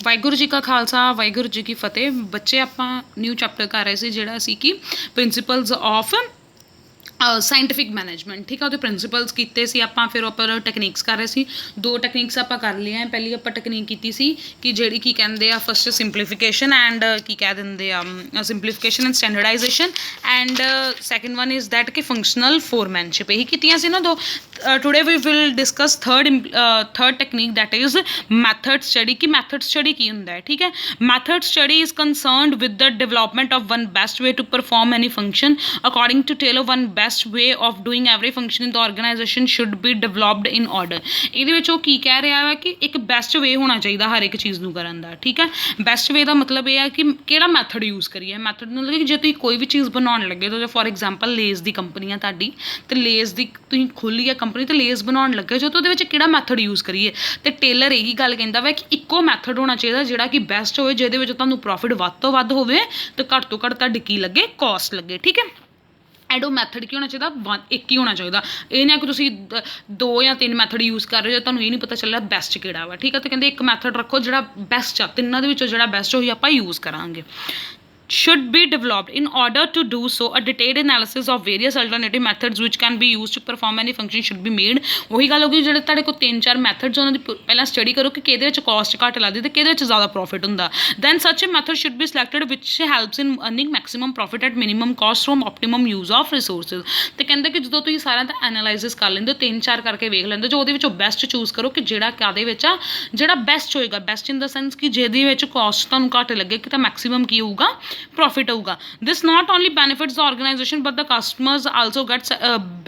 ਵਾਹਿਗੁਰੂ ਜੀ ਕਾ ਖਾਲਸਾ ਵਾਹਿਗੁਰੂ ਜੀ ਕੀ ਫਤਿਹ। ਬੱਚੇ ਆਪਾਂ ਨਿਊ ਚੈਪਟਰ ਕਰ ਰਹੇ ਸੀ ਜਿਹੜਾ ਸੀ ਕਿ ਪ੍ਰਿੰਸੀਪਲਸ ਆਫ ਸਾਇੰਟੀਫਿਕ ਮੈਨੇਜਮੈਂਟ। ਠੀਕ ਆ, ਉਹਦੇ ਪ੍ਰਿੰਸੀਪਲਸ ਕੀਤੇ ਸੀ ਆਪਾਂ, ਫਿਰ ਉੱਪਰ ਟੈਕਨੀਕਸ ਕਰ ਰਹੇ ਸੀ। ਦੋ ਟੈਕਨੀਕਸ ਆਪਾਂ ਕਰ ਲਈਆਂ। ਪਹਿਲੀ ਆਪਾਂ ਟੈਕਨੀਕ ਕੀਤੀ ਸੀ ਕਿ ਜਿਹੜੀ ਕੀ ਕਹਿੰਦੇ ਆ, ਫਸਟ ਸਿੰਪਲੀਫਿਕੇਸ਼ਨ ਐਂਡ ਕੀ ਕਹਿ ਦਿੰਦੇ ਆ, simplification and standardisation, and second one is that ਕਿ ਫੰਕਸ਼ਨਲ ਫੋਰਮੈਨਸ਼ਿਪ। ਇਹੀ ਕੀਤੀਆਂ ਸੀ ਨਾ ਦੋ। Today we will discuss third technique that is method study. ਕਿ ਮੈਥਡ ਸਟੱਡੀ ਕੀ ਹੁੰਦਾ ਹੈ? ਠੀਕ ਹੈ, method study is concerned with the development of one best way to perform any function according to Taylor one best way of doing every function in the organization should be developed in order। ਇਹਦੇ ਵਿੱਚ ਉਹ ਕੀ ਕਹਿ ਰਿਹਾ ਹੈ ਕਿ ਇੱਕ best way ਹੋਣਾ ਚਾਹੀਦਾ ਹਰ ਇੱਕ ਚੀਜ਼ ਨੂੰ ਕਰਨ ਦਾ। ਠੀਕ ਹੈ, ਬੈਸਟ ਵੇ ਦਾ ਮਤਲਬ ਇਹ ਹੈ ਕਿ ਕਿਹੜਾ ਮੈਥਡ ਯੂਜ਼ ਕਰੀਏ। ਮੈਥਡ ਮਤਲਬ ਕਿ ਜੇ ਤੁਸੀਂ ਕੋਈ ਵੀ ਚੀਜ਼ ਬਣਾਉਣ ਲੱਗੇ ਤਾਂ for example Lay's the company ਆ ਤੁਹਾਡੀ, ਅਤੇ ਲੇਜ਼ ਦੀ ਤੁਸੀਂ ਖੋਲ੍ਹੀ ਹੈ ਕੰਪਨੀ ਅਤੇ ਲੇਜ਼ ਬਣਾਉਣ ਲੱਗੇ ਜੋ, ਤਾਂ ਉਹਦੇ ਵਿੱਚ ਕਿਹੜਾ ਮੈਥਡ ਯੂਜ਼ ਕਰੀਏ। ਅਤੇ ਟੇਲਰ ਇਹੀ ਗੱਲ ਕਹਿੰਦਾ ਵਾ ਕਿ ਇੱਕੋ ਮੈਥਡ ਹੋਣਾ ਚਾਹੀਦਾ ਜਿਹੜਾ ਕਿ ਬੈਸਟ ਹੋਵੇ, ਜਿਹਦੇ ਵਿੱਚ ਤੁਹਾਨੂੰ ਪ੍ਰੋਫਿਟ ਵੱਧ ਤੋਂ ਵੱਧ ਹੋਵੇ ਅਤੇ ਘੱਟ ਤੋਂ ਘੱਟ ਤੁਹਾਡੀ ਕੀ ਲੱਗੇ, ਕੋਸਟ ਲੱਗੇ। ਠੀਕ ਹੈ, ਐਂਡ ਉਹ ਮੈਥਡ ਕੀ ਹੋਣਾ ਚਾਹੀਦਾ, ਇੱਕ ਹੀ ਹੋਣਾ ਚਾਹੀਦਾ। ਇਹ ਨਾ ਕਿ ਤੁਸੀਂ 2 ਜਾਂ 3 ਮੈਥਡ ਯੂਜ਼ ਕਰ ਰਹੇ ਹੋ, ਤੁਹਾਨੂੰ ਇਹ ਨਹੀਂ ਪਤਾ ਚੱਲਿਆ ਬੈਸਟ ਕਿਹੜਾ ਵਾ। ਠੀਕ ਹੈ, ਤੇ ਕਹਿੰਦੇ ਇੱਕ ਮੈਥਡ ਰੱਖੋ ਜਿਹੜਾ ਬੈਸਟ ਆ, ਤਿੰਨਾਂ ਦੇ ਵਿੱਚੋਂ ਜਿਹੜਾ ਬੈਸਟ ਉਹੀ ਆਪਾਂ ਯੂਜ਼ ਕਰਾਂਗੇ। should be developed in order to do so a detailed analysis of various alternative methods which can be used to perform any function should be made। ਉਹੀ ਗੱਲ ਹੋ ਗਈ, ਜਿਹੜੇ ਤੁਹਾਡੇ ਕੋਲ 3-4 ਮੈਥਡਸ ਉਹਨਾਂ ਦੀ ਪਹਿਲਾਂ ਸਟੱਡੀ ਕਰੋ ਕਿ ਕਿਹਦੇ ਵਿੱਚ ਕੋਸਟ ਘੱਟ ਲੱਗਦੀ ਅਤੇ ਕਿਹਦੇ ਵਿੱਚ ਜ਼ਿਆਦਾ ਪ੍ਰੋਫਿਟ ਹੁੰਦਾ। Then such a method should be selected which helps in earning maximum profit at minimum cost from optimum use of resources. ਅਤੇ ਕਹਿੰਦੇ ਕਿ ਜਦੋਂ ਤੁਸੀਂ ਸਾਰਿਆਂ ਦਾ ਐਨਾਲਾਈਸਿਸ ਕਰ ਲੈਂਦੇ ਹੋ, 3-4 ਕਰਕੇ ਵੇਖ ਲੈਂਦੇ ਜੋ ਉਹਦੇ ਵਿੱਚੋਂ ਬੈਸਟ ਚੂਜ਼ ਕਰੋ ਕਿ ਜਿਹੜਾ ਕਾਹਦੇ ਵਿੱਚ ਆ, ਜਿਹੜਾ ਬੈਸਟ ਹੋਏਗਾ। ਬੈਸਟ ਇਨ ਦਾ ਸੈਂਸ ਕਿ ਜਿਹਦੇ ਵਿੱਚ ਕਾਸਟ ਤੁਹਾਨੂੰ ਘੱਟ ਲੱਗੇ ਕਿ ਤਾਂ ਮੈਕਸੀਮਮ ਕੀ ਹੋਊਗਾ, ਪ੍ਰੋਫਿਟ ਹੋਊਗਾ। This not only benefits the organization but the customers also gets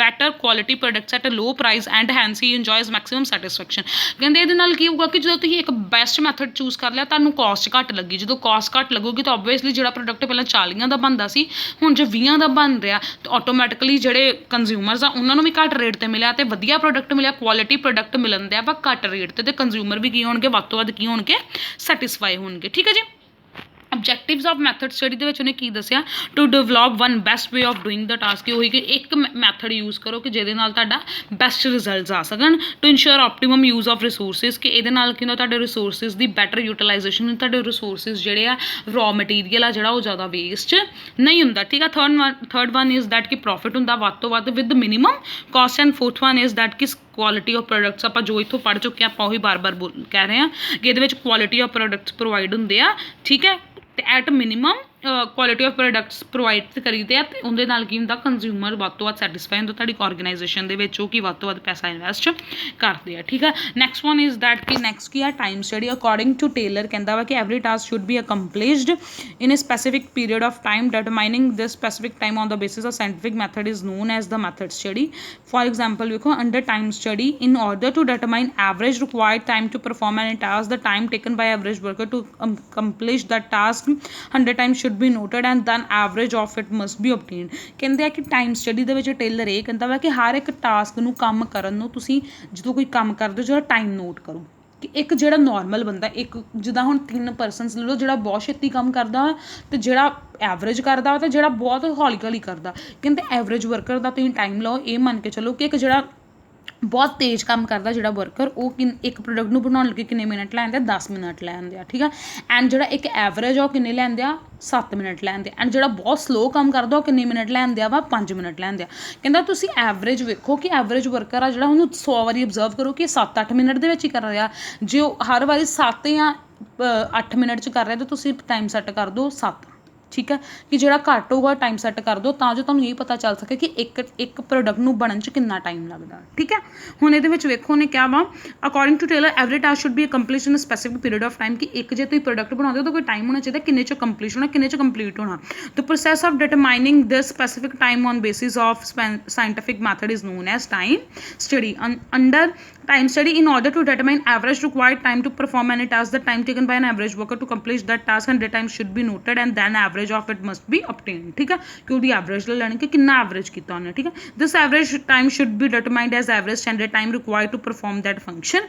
better quality products at a low price and hence he enjoys maximum satisfaction। ਕਹਿੰਦੇ ਇਹਦੇ ਨਾਲ ਕੀ ਹੋਊਗਾ ਕਿ ਜਦੋਂ ਤੁਸੀਂ ਇੱਕ ਬੈਸਟ ਮੈਥਡ ਚੂਜ਼ ਕਰ ਲਿਆ, ਤੁਹਾਨੂੰ ਕਾਸਟ ਘੱਟ ਲੱਗੀ। ਜਦੋਂ ਕਾਸਟ ਘੱਟ ਲੱਗੂਗੀ ਤਾਂ ਓਬਵੀਅਸਲੀ ਜਿਹੜਾ ਪ੍ਰੋਡਕਟ ਪਹਿਲਾਂ 40 ਦਾ ਬਣਦਾ ਸੀ ਹੁਣ ਜੇ 20 ਦਾ ਬਣ ਰਿਹਾ, ਤਾਂ ਆਟੋਮੈਟਿਕਲੀ ਜਿਹੜੇ ਕੰਜ਼ਿਊਮਰਸ ਆ ਉਹਨਾਂ ਨੂੰ ਵੀ ਘੱਟ ਰੇਟ 'ਤੇ ਮਿਲਿਆ ਅਤੇ ਵਧੀਆ ਪ੍ਰੋਡਕਟ ਮਿਲਿਆ, ਕੁਆਲਿਟੀ ਪ੍ਰੋਡਕਟ ਮਿਲਣ ਦਿਆ ਵਾ ਘੱਟ ਰੇਟ 'ਤੇ, ਅਤੇ ਕੰਜ਼ਿਊਮਰ ਵੀ ਕੀ ਹੋਣਗੇ, ਵੱਧ ਤੋਂ ਵੱਧ ਕੀ ਹੋਣਗੇ, ਸੈਟਿਸਫਾਈ ਹੋਣਗੇ। ਠੀਕ ਹੈ ਜੀ। objectives of method study ਦੇ ਵਿੱਚ ਉਹਨੇ ਕੀ ਦੱਸਿਆ, to develop one best way of doing the task. ਕਿ ਉਹੀ ਕਿ ਇੱਕ ਮੈਥਡ ਯੂਜ਼ ਕਰੋ ਕਿ ਜਿਹਦੇ ਨਾਲ ਤੁਹਾਡਾ ਬੈਸਟ ਰਿਜ਼ਲਟਸ ਆ ਸਕਣ। To ensure optimum use of resources, ਕਿ ਇਹਦੇ ਨਾਲ ਕੀ ਹੁੰਦਾ, ਤੁਹਾਡੇ ਰਿਸੋਰਸਿਸ ਦੀ ਬੈਟਰ ਯੂਟੀਲਾਈਜੇਸ਼ਨ, ਤੁਹਾਡੇ ਰਿਸੋਰਸਿਸ ਜਿਹੜੇ ਆ, ਰॉ ਮਟੀਰੀਅਲ ਆ ਜਿਹੜਾ ਉਹ ਜ਼ਿਆਦਾ ਵੇਸਟ ਨਹੀਂ ਹੁੰਦਾ। ਠੀਕ ਆ। ਥਰਡ ਵਨ ਇਜ਼ ਦੈਟ ਕਿ ਪ੍ਰੋਫਿਟ ਹੁੰਦਾ ਵੱਧ ਤੋਂ ਵੱਧ with minimum cost, and fourth one is that ਕਿ ਕੁਆਲਿਟੀ ਆਫ ਪ੍ਰੋਡਕਟਸ। ਆਪਾਂ ਜੋ ਇੱਥੋਂ ਪੜ੍ਹ ਚੁੱਕੇ ਆਪਾਂ ਉਹੀ ਬਾਰ-ਬਾਰ ਕਹਿ ਰਹੇ ਹਾਂ ਕਿ ਇਹਦੇ ਵਿੱਚ ਕੁਆਲਿਟੀ ਆਫ ਪ੍ਰੋਡਕਟਸ ਪ੍ਰੋਵਾਈਡ ਹੁੰਦੇ ਆ। ਠੀਕ ਹੈ, ਅਤੇ at minimum quality of products provide ਕਰੀਦੇ ਆ, ਅਤੇ ਉਹਦੇ ਨਾਲ ਕੀ ਹੁੰਦਾ, ਕੰਜ਼ਿਊਮਰ ਵੱਧ ਤੋਂ ਵੱਧ ਸੈਟਿਸਫਾਈ ਹੁੰਦਾ ਤੁਹਾਡੀ ਆਰਗੇਨਾਈਜੇਸ਼ਨ ਦੇ ਵਿੱਚ, ਉਹ ਕੀ ਵੱਧ ਤੋਂ ਵੱਧ ਪੈਸਾ ਇਨਵੈਸਟ ਕਰਦੇ ਆ। ਠੀਕ ਆ। ਨੈਕਸਟ ਵਨ ਇਜ਼ ਦੈਟ ਕਿ ਨੈਕਸਟ ਕੀ ਆ, time study. According to Taylor ਕਹਿੰਦਾ ਵਾ ਕਿ every task should be accomplished in a specific period of time. Determining this specific time on the basis of scientific method is known as the method study. For example ਵੇਖੋ, under time study in order to determine average required time to perform any task, the time taken by average worker to accomplish that task 100 times should be noted and then average of it must be obtained। ਕਹਿੰਦੇ ਆ ਕਿ time study ਦੇ ਵਿੱਚ tailor ਇਹ ਕਹਿੰਦਾ ਵਾ ਕਿ ਹਰ ਇੱਕ ਟਾਸਕ ਨੂੰ, ਕੰਮ ਕਰਨ ਨੂੰ ਤੁਸੀਂ ਜਦੋਂ ਕੋਈ ਕੰਮ ਕਰਦੇ ਹੋ ਜਿਹੜਾ ਟਾਈਮ ਨੋਟ ਕਰੋ। ਕਿ ਇੱਕ ਜਿਹੜਾ ਨੋਰਮਲ ਬੰਦਾ, ਇੱਕ ਜਿੱਦਾਂ ਹੁਣ 3 ਪਰਸਨਸ ਲੈ ਲਓ, ਜਿਹੜਾ ਬਹੁਤ ਛੇਤੀ ਕੰਮ ਕਰਦਾ ਵਾ ਅਤੇ ਜਿਹੜਾ ਐਵਰੇਜ ਕਰਦਾ ਵਾ ਅਤੇ ਜਿਹੜਾ ਬਹੁਤ ਹੌਲੀ ਹੌਲੀ ਕਰਦਾ। ਕਹਿੰਦੇ ਐਵਰੇਜ ਵਰਕਰ ਦਾ ਤੁਸੀਂ ਟਾਈਮ ਲਓ, ਇਹ ਮੰਨ ਕੇ ਚਲੋ ਕਿ ਇੱਕ ਜਿਹੜਾ ਬਹੁਤ ਤੇਜ਼ ਕੰਮ ਕਰਦਾ ਜਿਹੜਾ ਵਰਕਰ, ਉਹ ਇੱਕ ਪ੍ਰੋਡਕਟ ਨੂੰ ਬਣਾਉਣ ਲੱਗੇ ਕਿੰਨੇ ਮਿੰਟ ਲੈਂਦੇ ਆ, 10 ਮਿੰਟ ਲੈਂਦੇ ਆ। ਠੀਕ ਆ। ਐਂਡ ਜਿਹੜਾ ਇੱਕ ਐਵਰੇਜ ਆ ਉਹ ਕਿੰਨੇ ਲੈਂਦੇ ਆ, 7 ਮਿੰਟ ਲੈਂਦੇ ਆ। ਐਂਡ ਜਿਹੜਾ ਬਹੁਤ ਸਲੋ ਕੰਮ ਕਰਦਾ ਉਹ ਕਿੰਨੇ ਮਿੰਟ ਲੈਂਦੇ ਆ ਵਾ, 5 ਮਿੰਟ ਲੈਂਦੇ ਆ। ਕਹਿੰਦਾ ਤੁਸੀਂ ਐਵਰੇਜ ਵੇਖੋ ਕਿ ਐਵਰੇਜ ਵਰਕਰ ਆ ਜਿਹੜਾ, ਉਹਨੂੰ 100 ਵਾਰੀ ਓਬਜ਼ਰਵ ਕਰੋ ਕਿ 7-8 ਮਿੰਟ ਦੇ ਵਿੱਚ ਹੀ ਕਰ ਰਿਹਾ। ਜੇ ਉਹ ਹਰ ਵਾਰੀ 7 ਜਾਂ 8 ਮਿੰਟ 'ਚ ਕਰ ਰਿਹਾ ਤਾਂ ਤੁਸੀਂ ਟਾਈਮ ਸੈੱਟ ਕਰ ਦਿਓ 7। ਠੀਕ ਹੈ, ਕਿ ਜਿਹੜਾ ਘੱਟ ਹੋਊਗਾ ਟਾਈਮ ਸੈੱਟ ਕਰ ਦਿਓ ਤਾਂ ਜੋ ਤੁਹਾਨੂੰ ਇਹ ਪਤਾ ਚੱਲ ਸਕੇ ਕਿ ਇੱਕ ਪ੍ਰੋਡਕਟ ਨੂੰ ਬਣਨ 'ਚ ਕਿੰਨਾ ਟਾਈਮ ਲੱਗਦਾ। ਠੀਕ ਹੈ। ਹੁਣ ਇਹਦੇ ਵਿੱਚ ਵੇਖੋ ਉਹਨੇ ਕਿਹਾ ਵਾ, according to Taylor every task should be accomplish in a specific period of time. ਕਿ ਇੱਕ ਜੇ ਤੁਸੀਂ ਪ੍ਰੋਡਕਟ ਬਣਾਉਂਦੇ ਹੋ ਤਾਂ ਕੋਈ ਟਾਈਮ ਹੋਣਾ ਚਾਹੀਦਾ ਕਿੰਨੇ 'ਚ ਕੰਪਲੀਟ ਹੋਣਾ, ਕਿੰਨੇ 'ਚ ਕੰਪਲੀਟ ਹੋਣਾ। The process of determining this specific time on basis of scientific method is known as time study. Under time study in order to determine average required time to perform any task, the time taken by an average worker to accomplish that task 100 times should be noted and then average of it must be obtained। ठीक है, कि ਉਹਦੀ average ਲੈ ਲੈਣੀ ਕਿ ਕਿੰਨਾ average ਕੀਤਾ ਉਹਨੇ। ठीक है, this average time should be determined as average standard time required to perform that function।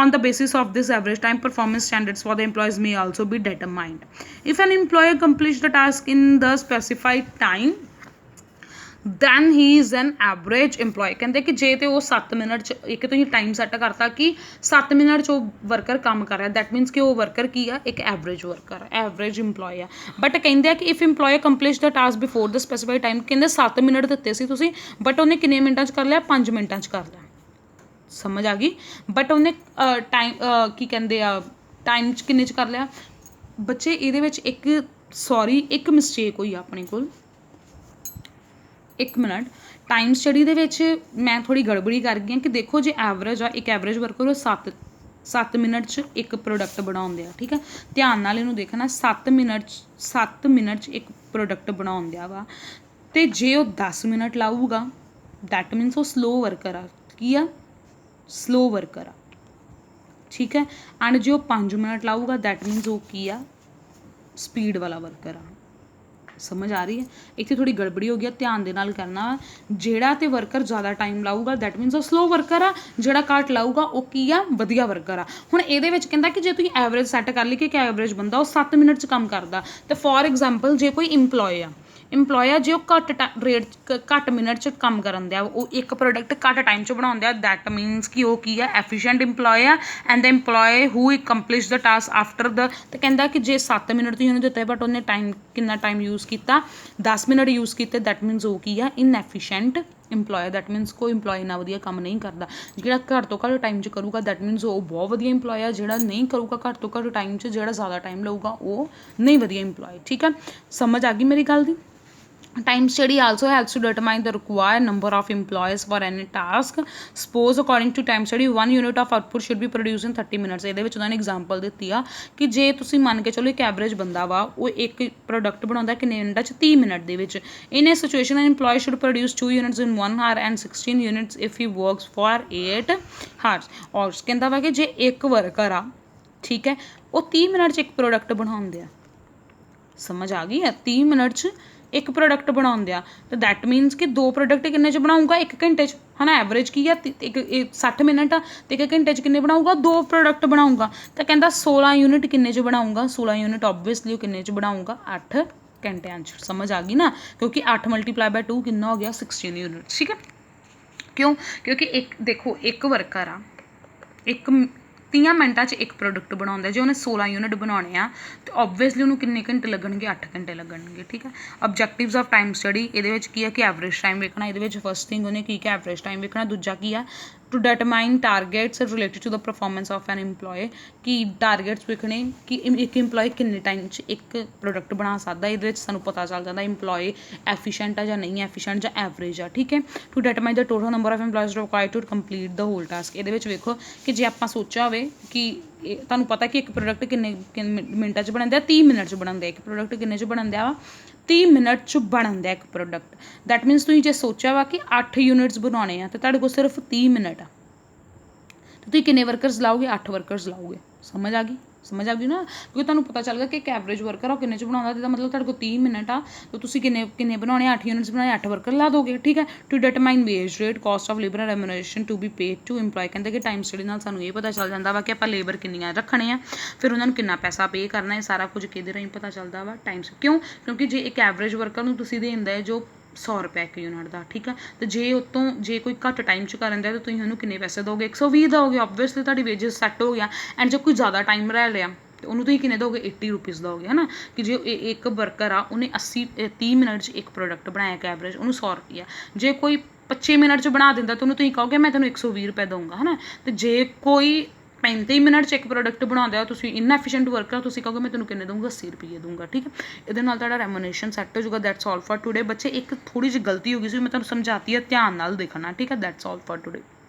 on the basis of this average time, performance standards for the employees may also be determined। if an employee accomplished the task in the specified time, then he is an average employee. ਕਹਿੰਦੇ ਕਿ ਜੇ ਤੇ ਉਹ 7 minute 'ਚ ਇੱਕ ਤੁਸੀਂ time set ਕਰਤਾ ਕਿ 7 ਮਿੰਟ 'ਚ ਉਹ ਵਰਕਰ ਕੰਮ ਕਰ ਰਿਹਾ, ਦੈਟ ਮੀਨਸ ਕਿ ਉਹ ਵਰਕਰ ਕੀ ਆ, ਇੱਕ ਐਵਰੇਜ ਵਰਕਰ, ਐਵਰੇਜ ਇੰਪਲੋਏ ਆ। ਬਟ ਕਹਿੰਦੇ ਆ ਕਿ if employee accomplish the task before the specified time, ਕਹਿੰਦੇ 7 ਮਿੰਟ ਦਿੱਤੇ ਸੀ ਤੁਸੀਂ, ਬਟ ਉਹਨੇ ਕਿੰਨੇ ਮਿੰਟਾਂ 'ਚ ਕਰ ਲਿਆ, 5 ਮਿੰਟਾਂ 'ਚ ਕਰ ਲਿਆ। ਸਮਝ ਆ ਗਈ। ਬਟ ਉਹਨੇ ਟਾਈਮ ਕੀ ਕਹਿੰਦੇ ਆ, ਟਾਈਮ 'ਚ ਕਿੰਨੇ 'ਚ ਕਰ ਲਿਆ ਬੱਚੇ। ਇਹਦੇ ਵਿੱਚ ਇੱਕ ਮਿਸਟੇਕ ਹੋਈ ਆਪਣੇ ਕੋਲ, 1 ਮਿੰਟ। ਟਾਈਮ ਸਟੱਡੀ ਦੇ ਵਿੱਚ ਮੈਂ ਥੋੜ੍ਹੀ ਗੜਬੜੀ ਕਰ ਗਈ ਹਾਂ ਕਿ ਦੇਖੋ ਜੇ ਐਵਰੇਜ ਆ, ਇੱਕ ਐਵਰੇਜ ਵਰਕਰ ਉਹ 7 ਮਿੰਟ 'ਚ ਇੱਕ ਪ੍ਰੋਡਕਟ ਬਣਾਉਂਦੇ ਆ, ਠੀਕ ਹੈ। ਧਿਆਨ ਨਾਲ ਇਹਨੂੰ ਦੇਖਣਾ, 7 ਮਿੰਟ 'ਚ ਇੱਕ ਪ੍ਰੋਡਕਟ ਬਣਾਉਂਦੇ ਆ ਵਾ। ਅਤੇ ਜੇ ਉਹ 10 ਮਿੰਟ ਲਾਊਗਾ ਦੈਟ ਮੀਨਸ ਉਹ ਸਲੋ ਵਰਕਰ ਆ। ਕੀ ਆ, ਸਲੋ ਵਰਕਰ ਆ, ਠੀਕ ਹੈ। ਐਂਡ ਜੇ ਉਹ 5 ਮਿੰਟ ਲਾਊਗਾ ਦੈਟ ਮੀਨਸ ਉਹ ਕੀ ਆ, ਸਪੀਡ ਵਾਲਾ ਵਰਕਰ ਆ। ਸਮਝ ਆ ਰਹੀ ਹੈ। ਇੱਥੇ ਥੋੜ੍ਹੀ ਗੜਬੜੀ ਹੋ ਗਈ, ਧਿਆਨ ਦੇ ਨਾਲ ਕਰਨਾ। ਜਿਹੜਾ ਤੇ ਵਰਕਰ ਜ਼ਿਆਦਾ ਟਾਈਮ ਲਾਊਗਾ ਦੈਟ ਮੀਨਸ ਉਹ ਸਲੋ ਵਰਕਰ ਆ, ਜਿਹੜਾ ਘੱਟ ਲਾਊਗਾ ਉਹ ਕੀ ਆ, ਵਧੀਆ ਵਰਕਰ ਆ। ਹੁਣ ਇਹਦੇ ਵਿੱਚ ਕਹਿੰਦਾ ਕਿ ਜੇ ਤੁਸੀਂ ਐਵਰੇਜ ਸੈੱਟ ਕਰ ਲਈ ਕਿ ਐਵਰੇਜ ਬੰਦਾ ਉਹ 7 ਮਿੰਟ 'ਚ ਕੰਮ ਕਰਦਾ, ਤੇ ਫੋਰ ਐਗਜ਼ਾਮਪਲ ਜੇ ਕੋਈ ਇੰਪਲੋਏ ਆ ਜੇ ਉਹ ਘੱਟ ਮਿੰਟ 'ਚ ਕੰਮ ਕਰਨ ਦਿਆ, ਉਹ ਇੱਕ ਪ੍ਰੋਡਕਟ ਘੱਟ ਟਾਈਮ 'ਚ ਬਣਾਉਂਦੇ ਆ, ਦੈਟ ਮੀਨਸ ਕਿ ਉਹ ਕੀ ਆ, ਐਫੀਸ਼ੀਐਂਟ ਇੰਪਲੋਏ ਆ। And the employee who accomplish the task after the, ਤੇ ਕਹਿੰਦਾ ਕਿ ਜੇ 7 ਮਿੰਟ ਤੁਸੀਂ ਉਹਨੂੰ ਦਿੱਤੇ ਬਟ ਉਹਨੇ ਕਿੰਨਾ ਟਾਈਮ ਯੂਜ਼ ਕੀਤਾ, 10 ਮਿੰਟ ਯੂਜ਼ ਕੀਤੇ, ਦੈਟ ਮੀਨਸ ਉਹ ਕੀ ਆ, ਇਨਐਫੀਸ਼ੀਐਂਟ ਇੰਪਲੋਏ। ਦੈਟ ਮੀਨਸ ਕੋਈ ਇੰਪਲੋਏ ਇੰਨਾ ਵਧੀਆ ਕੰਮ ਨਹੀਂ ਕਰਦਾ। ਜਿਹੜਾ ਘੱਟ ਤੋਂ ਘੱਟ ਟਾਈਮ 'ਚ ਕਰੂਗਾ ਦੈਟ ਮੀਨਸ ਉਹ ਬਹੁਤ ਵਧੀਆ ਇੰਪਲੋਏ ਆ। ਜਿਹੜਾ ਨਹੀਂ ਕਰੂਗਾ ਘੱਟ ਤੋਂ ਘੱਟ ਟਾਈਮ 'ਚ, ਜਿਹੜਾ ਜ਼ਿਆਦਾ ਟਾਈਮ ਲਊਗਾ ਉਹ ਨਹੀਂ ਵਧੀਆ ਇੰਪਲੋਏ, ਠੀਕ ਆ। ਸਮਝ ਆ ਗਈ ਮੇਰੀ ਗੱਲ ਦੀ। Time study also helps to determine the required number of employees for any task. Suppose according to time study 1 unit of output should be produced in 30 minutes. ਇਹਦੇ ਵਿੱਚ ਉਹਨਾਂ ਨੇ ਐਗਜ਼ਾਮਪਲ ਦਿੱਤੀ ਆ ਕਿ ਜੇ ਤੁਸੀਂ ਮੰਨ ਕੇ ਚਲੋ ਇੱਕ ਐਵਰੇਜ ਬੰਦਾ ਵਾ, ਉਹ ਇੱਕ ਪ੍ਰੋਡਕਟ ਬਣਾਉਂਦਾ ਕਿੰਨੇ ਮਿੰਟਾਂ 'ਚ, 30 ਮਿੰਟ ਦੇ ਵਿੱਚ। In a situation an employee should produce 2 units in 1 hour and 16 units if he works for 8 hours. ਔਰ ਕਹਿੰਦਾ ਵਾ ਕਿ ਜੇ ਇੱਕ ਵਰਕਰ ਆ, ਠੀਕ ਹੈ, ਉਹ 30 ਮਿੰਟ 'ਚ ਇੱਕ ਪ੍ਰੋਡਕਟ ਬਣਾਉਂਦੇ ਆ। ਸਮਝ ਆ ਗਈ ਹੈ। 30 ਮਿੰਟ 'ਚ ਇੱਕ ਪ੍ਰੋਡਕਟ ਬਣਾਉਂਦੇ ਆ, ਤੇ ਦੈਟ ਮੀਨਸ ਕਿ 2 ਪ੍ਰੋਡਕਟ ਕਿੰਨੇ 'ਚ ਬਣਾਊਗਾ, 1 ਘੰਟੇ 'ਚ, ਹੈ ਨਾ। ਐਵਰੇਜ ਕੀ ਆ, 60 ਮਿੰਟ ਆ, ਅਤੇ 1 ਘੰਟੇ 'ਚ ਕਿੰਨੇ ਬਣਾਊਗਾ, 2 ਪ੍ਰੋਡਕਟ ਬਣਾਊਗਾ। ਤਾਂ ਕਹਿੰਦਾ 16 ਯੂਨਿਟ ਕਿੰਨੇ 'ਚ ਬਣਾਊਗਾ, 16 ਯੂਨਿਟ ਓਬਵੀਅਸਲੀ ਉਹ ਕਿੰਨੇ 'ਚ ਬਣਾਊਗਾ, 8 ਘੰਟਿਆਂ 'ਚ। ਸਮਝ ਆ ਗਈ ਨਾ, ਕਿਉਂਕਿ 8 × 2 ਕਿੰਨਾ ਹੋ ਗਿਆ, 16 ਯੂਨਿਟ, ਠੀਕ ਹੈ। ਕਿਉਂ, ਕਿਉਂਕਿ ਦੇਖੋ ਇੱਕ ਵਰਕਰ ਆ, 30 ਮਿੰਟਾਂ 'ਚ ਇੱਕ ਪ੍ਰੋਡਕਟ ਬਣਾਉਂਦਾ। ਜੇ ਉਹਨੇ 16 ਯੂਨਿਟ ਬਣਾਉਣੇ ਆ ਤਾਂ ਓਬਵੀਅਸਲੀ ਉਹਨੂੰ ਕਿੰਨੇ ਘੰਟੇ ਲੱਗਣਗੇ, 8 ਘੰਟੇ ਲੱਗਣਗੇ, ਠੀਕ ਹੈ। ਆਬਜੈਕਟਿਵਸ ਆਫ ਟਾਈਮ ਸਟੱਡੀ, ਇਹਦੇ ਵਿੱਚ ਕੀ ਹੈ ਕਿ ਐਵਰੇਜ ਟਾਈਮ ਵੇਖਣਾ। ਇਹਦੇ ਵਿੱਚ ਫਸਟ ਥਿੰਗ ਉਹਨੇ ਕੀ ਕਿਹਾ, ਐਵਰੇਜ ਟਾਈਮ ਵੇਖਣਾ। ਦੂਜਾ ਕੀ ਆ, to determine targets related to the performance of an employee, ਕਿ ਟਾਰਗੇਟਸ ਵੇਖਣੇ ਕਿ ਇੱਕ ਇੰਪਲੋਏ ਕਿੰਨੇ ਟਾਈਮ 'ਚ ਇੱਕ ਪ੍ਰੋਡਕਟ ਬਣਾ ਸਕਦਾ। ਇਹਦੇ ਵਿੱਚ ਸਾਨੂੰ ਪਤਾ ਚੱਲ ਜਾਂਦਾ ਇੰਪਲੋਏ ਐਫੀਸ਼ੀਐਂਟ ਆ ਜਾਂ ਨਹੀਂ ਐਫੀਸ਼ੀਐਂਟ, ਜਾਂ ਐਵਰੇਜ ਆ, ਠੀਕ ਹੈ। To determine the total number of employees required to complete the whole task. ਇਹਦੇ ਵਿੱਚ ਵੇਖੋ ਕਿ ਜੇ ਆਪਾਂ ਸੋਚਿਆ ਹੋਵੇ ਕਿ ਤੁਹਾਨੂੰ ਪਤਾ ਕਿ ਇੱਕ ਪ੍ਰੋਡਕਟ ਕਿੰਨੇ ਮਿੰਟਾਂ 'ਚ ਬਣਦਾ, 30 ਮਿੰਟ 'ਚ ਬਣਦਾ। ਇੱਕ ਪ੍ਰੋਡਕਟ ਕਿੰਨੇ 'ਚ ਬਣਦਾ ਵਾ, 30 ਮਿੰਟ 'ਚ ਬਣਦਾ ਇੱਕ ਪ੍ਰੋਡਕਟ। ਦੈਟ ਮੀਨਸ ਤੁਸੀਂ ਜੇ ਸੋਚਿਆ ਵਾ ਕਿ 8 ਯੂਨਿਟਸ ਬਣਾਉਣੇ ਆ, ਅਤੇ ਤੁਹਾਡੇ ਕੋਲ ਸਿਰਫ 30 ਮਿੰਟ ਆ, ਅਤੇ ਤੁਸੀਂ ਕਿੰਨੇ ਵਰਕਰਸ ਲਾਓਗੇ, 8 ਵਰਕਰਸ ਲਾਓਗੇ। ਸਮਝ ਆ ਗਈ ਨਾ, ਕਿਉਂਕਿ ਤੁਹਾਨੂੰ ਪਤਾ ਚੱਲ ਗਿਆ ਕਿ ਇੱਕ ਐਵਰੇਜ ਵਰਕਰ ਆ ਉਹ ਕਿੰਨੇ 'ਚ ਬਣਾਉਂਦਾ, ਇਹਦਾ ਮਤਲਬ ਤੁਹਾਡੇ ਕੋਲ 30 ਮਿੰਟ ਆ, ਤਾਂ ਤੁਸੀਂ ਕਿੰਨੇ ਬਣਾਉਣੇ, 8 ਯੂਨਿਟਸ ਬਣਾਉਣੇ, 8 ਵਰਕਰ ਲਾ ਦੋਗੇ, ਠੀਕ ਹੈ। To determine wage rate, cost of labour remuneration to be paid to employee. ਕਹਿੰਦੇ ਕਿ ਟਾਈਮ ਸਟੱਡੀ ਨਾਲ ਸਾਨੂੰ ਇਹ ਪਤਾ ਚੱਲ ਜਾਂਦਾ ਵਾ ਕਿ ਆਪਾਂ ਲੇਬਰ ਕਿੰਨੀਆਂ ਰੱਖਣੇ ਆ, ਫਿਰ ਉਹਨਾਂ ਨੂੰ ਕਿੰਨਾ ਪੈਸਾ ਪੇ ਕਰਨਾ, ਇਹ ਸਾਰਾ ਕੁਝ ਕਿਹਦੇ ਰਾਹੀਂ ਪਤਾ ਚੱਲਦਾ ਵਾ, ਟਾਈਮ। ਕਿਉਂਕਿ ਜੇ ਇੱਕ ਐਵਰੇਜ ਵਰਕਰ ਨੂੰ ਤੁਸੀਂ ਦੇਂਦਾ ਜੋ 100 ਰੁਪਏ ਇੱਕ ਯੂਨਿਟ ਦਾ, ਠੀਕ ਆ, ਅਤੇ ਜੇ ਕੋਈ ਘੱਟ ਟਾਈਮ 'ਚ ਕਰਨ ਦਿਆ ਤਾਂ ਤੁਸੀਂ ਉਹਨੂੰ ਕਿੰਨੇ ਪੈਸੇ ਦੋਗੇ, 120 ਦੋਗੇ। ਓਬਵੀਅਸਲੀ ਤੁਹਾਡੀ ਵੇਜਸ ਸੈੱਟ ਹੋ ਗਿਆ। ਐਂਡ ਜੇ ਕੋਈ ਜ਼ਿਆਦਾ ਟਾਈਮ ਰਹਿ ਲਿਆ ਤੇ ਉਹਨੂੰ ਤੁਸੀਂ ਕਿੰਨੇ ਦੋਗੇ, 80 ਰੁਪੀਜ਼ ਦੋਗੇ, ਹੈ ਨਾ। ਕਿ ਜੇ ਇੱਕ ਵਰਕਰ ਆ ਉਹਨੇ 30 ਮਿੰਟ 'ਚ ਇੱਕ ਪ੍ਰੋਡਕਟ ਬਣਾਇਆ ਇੱਕ ਐਵਰੇਜ, ਉਹਨੂੰ 100 ਰੁਪਈਆ। ਜੇ ਕੋਈ 25 ਮਿੰਟ 'ਚ ਬਣਾ ਦਿੰਦਾ ਤਾਂ ਉਹਨੂੰ ਤੁਸੀਂ ਕਹੋਗੇ ਮੈਂ ਤੈਨੂੰ 120 ਰੁਪਏ ਦਊਂਗਾ, ਹੈ ਨਾ। ਅਤੇ ਜੇ ਕੋਈ 35 ਮਿੰਟ 'ਚ ਇੱਕ ਪ੍ਰੋਡਕਟ ਬਣਾਉਂਦਾ, ਤੁਸੀਂ ਇਨਐਫੀਸ਼ੀਐਂਟ ਵਰਕਰ, ਤੁਸੀਂ ਕਹੋਗੇ ਮੈਂ ਤੈਨੂੰ ਕਿੰਨੇ ਦਊਂਗਾ, 80 ਰੁਪਏ ਦਊਂਗਾ, ਠੀਕ ਹੈ। ਇਹਦੇ ਨਾਲ ਤੁਹਾਡਾ ਰੈਮੂਨੇਸ਼ਨ ਸੈੱਟ ਹੋ ਜਾਊਗਾ। That's all for today. ਬੱਚੇ ਇੱਕ ਥੋੜ੍ਹੀ ਜਿਹੀ ਗਲਤੀ ਹੋ ਗਈ ਸੀ, ਮੈਂ ਤੁਹਾਨੂੰ ਸਮਝਾਤੀ ਹੈ, ਧਿਆਨ ਨਾਲ ਦੇਖਣਾ, ਠੀਕ ਹੈ। That's all for today.